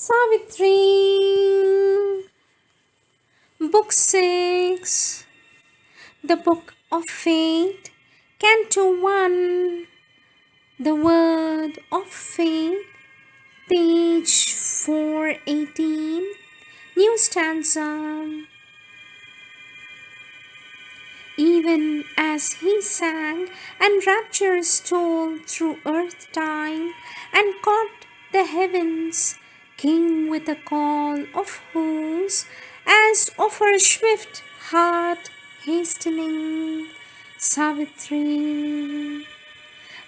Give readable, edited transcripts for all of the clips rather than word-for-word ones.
Savitri, Book 6, The Book of Fate, Canto 1, The Word of Fate, page 418, new stanza. Even as he sang, and rapture stole through earth time, and caught the heavens, came with a call of whose, as of her swift heart hastening, Savitri.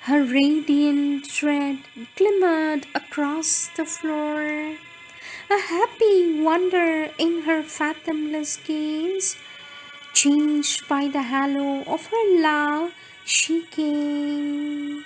Her radiant tread glimmered across the floor, a happy wonder in her fathomless gaze. Changed by the halo of her love, she came.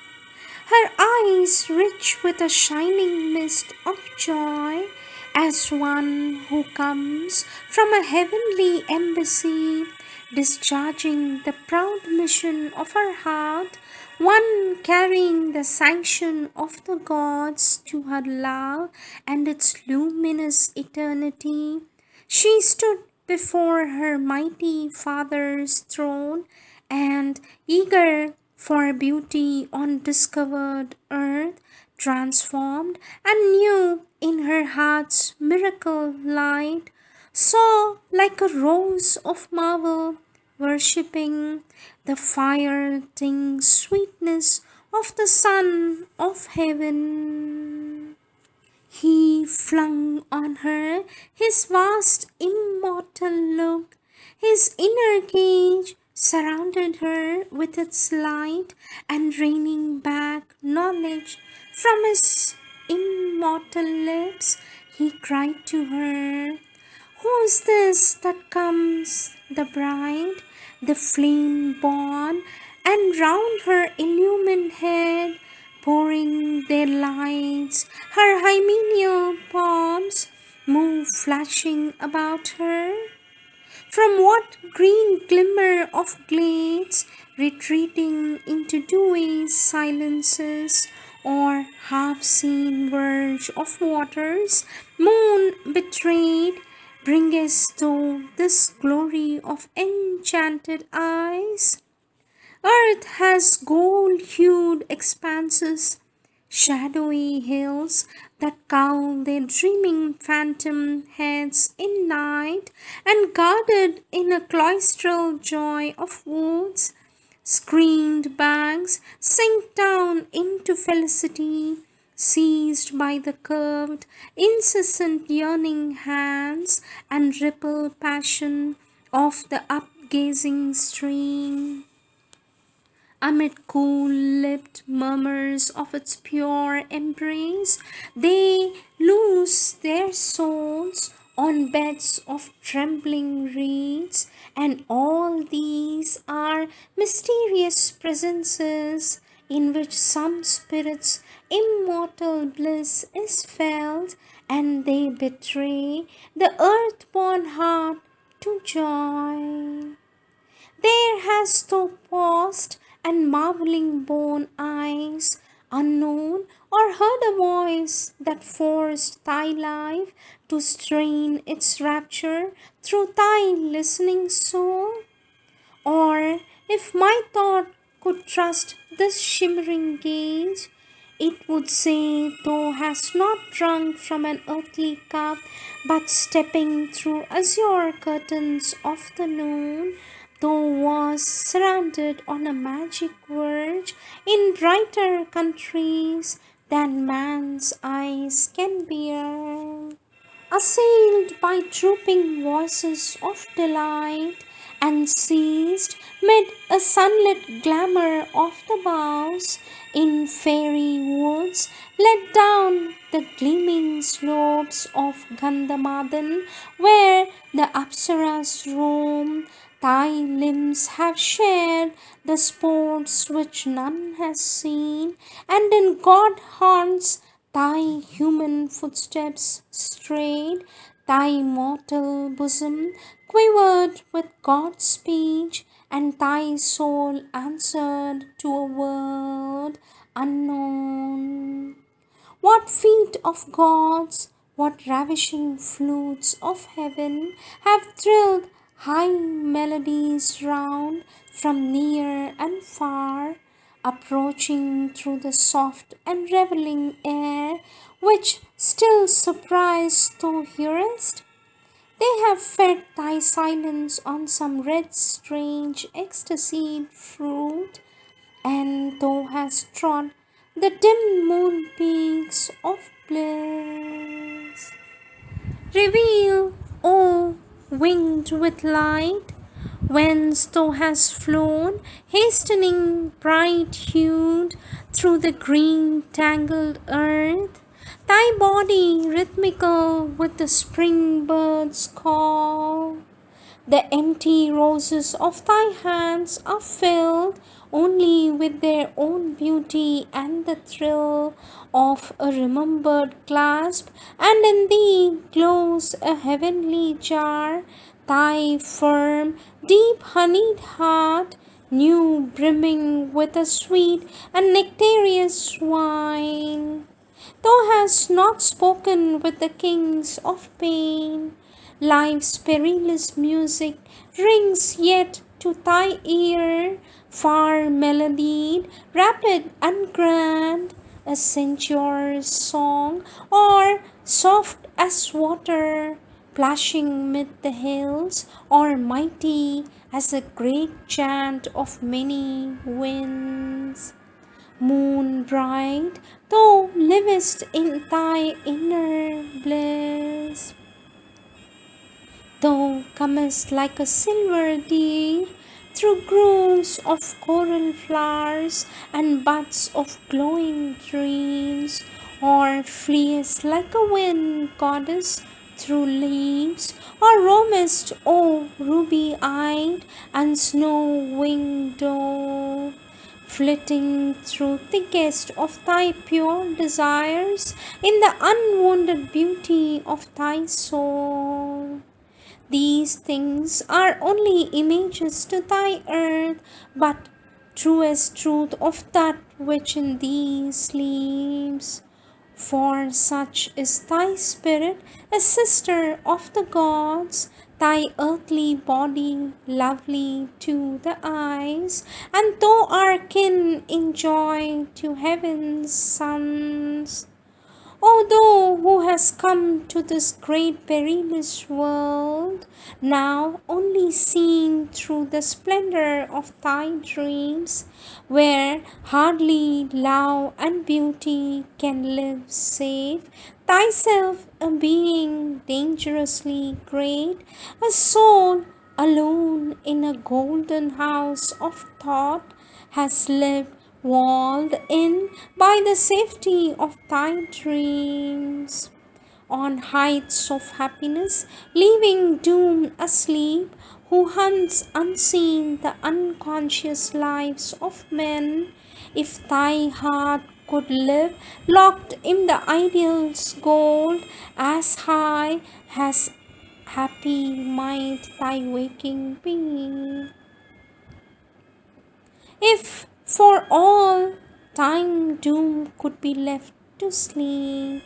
Her eyes rich with a shining mist of joy, as one who comes from a heavenly embassy, discharging the proud mission of her heart, one carrying the sanction of the gods to her love and its luminous eternity. She stood before her mighty Father's throne, and eager for beauty on discovered earth, transformed and new in her heart's miracle light, saw like a rose of marvel, worshipping the fire-tinged sweetness of the Son of Heaven. He flung on her his vast immortal look, his inner cage surrounded her with its light, and reining back knowledge from his immortal lips, he cried to her, "Who is this that comes, the bride, the flame born, and round her illumined head pouring their lights, her hymeneal palms move flashing about her? From what green glimmer of glades, retreating into dewy silences, or half-seen verge of waters, moon betrayed, bringest thou this glory of enchanted eyes? Earth has gold-hued expanses, shadowy hills that cow their dreaming phantom heads in night, and guarded in a cloistral joy of woods, screened banks sink down into felicity, seized by the curved, incessant yearning hands and ripple passion of the upgazing stream. Amid cool-lipped murmurs of its pure embrace, they loose their souls on beds of trembling reeds, and all these are mysterious presences in which some spirit's immortal bliss is felt, and they betray the earth-born heart to joy. There hast thou paused, and marvelling born eyes, unknown, or heard a voice that forced thy life to strain its rapture through thy listening soul? Or if my thought could trust this shimmering gaze, it would say thou hast not drunk from an earthly cup, but stepping through azure curtains of the noon, thou wast surrounded on a magic verge in brighter countries than man's eyes can bear. Assailed by drooping voices of delight, and seized mid a sunlit glamour of the boughs, in fairy woods, led down the gleaming slopes of Gandhamadan, where the Apsaras roam, thy limbs have shared the sports which none has seen, and in God haunts thy human footsteps strayed, thy mortal bosom quivered with God's speech, and thy soul answered to a word unknown. What feet of gods, What ravishing flutes of heaven have thrilled high melodies round from near and far, approaching through the soft and reveling air, which still surprise thou hearest? They have fed thy silence on some red strange ecstasied fruit, and thou hast trod the dim moon peaks of bliss. Reveal, O winged with light, whence thou hast flown, hastening bright-hued through the green tangled earth, thy body rhythmical with the spring bird's call. The empty roses of thy hands are filled only with their own beauty and the thrill of a remembered clasp, and in thee glows a heavenly jar, thy firm, deep honeyed heart, new brimming with a sweet and nectareous wine. Thou hast not spoken with the kings of pain. Life's perilous music rings yet to thy ear, far melodied, rapid and grand, a sensuous song, or soft as water, plashing mid the hills, or mighty as a great chant of many winds. Moon bright, thou livest in thy inner bliss. Thou comest like a silver deer through groves of coral flowers and buds of glowing dreams, or fleest like a wind goddess through leaves, or roamest, O ruby-eyed and snow-winged dove, flitting through thickest of thy pure desires in the unwounded beauty of thy soul. These things are only images to thy earth, but truest truth of that which in thee sleeps. For such is thy spirit, a sister of the gods, thy earthly body lovely to the eyes, and thou art kin in joy to heaven's sons. O thou who hast come to this great perilous world, now only seen through the splendor of thy dreams, where hardly love and beauty can live safe, thyself a being dangerously great, a soul alone in a golden house of thought, has lived walled in by the safety of thy dreams. On heights of happiness, leaving doom asleep, who hunts unseen the unconscious lives of men, if thy heart could live locked in the ideal's gold, as high as happy might thy waking be. If for all time doom could be left to sleep,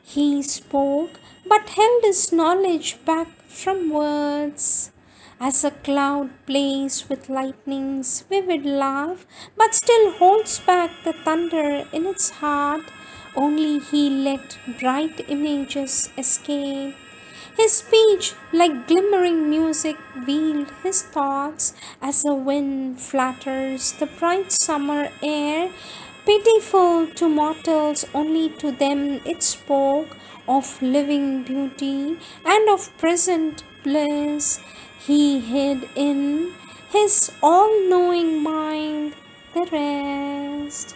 he spoke, but held his knowledge back from words. As a cloud plays with lightning's vivid laugh, but still holds back the thunder in its heart, only he let bright images escape. His speech, like glimmering music, veiled his thoughts as a wind flatters the bright summer air. Pitiful to mortals, only to them it spoke of living beauty and of present bliss. He hid in his all knowing mind the rest.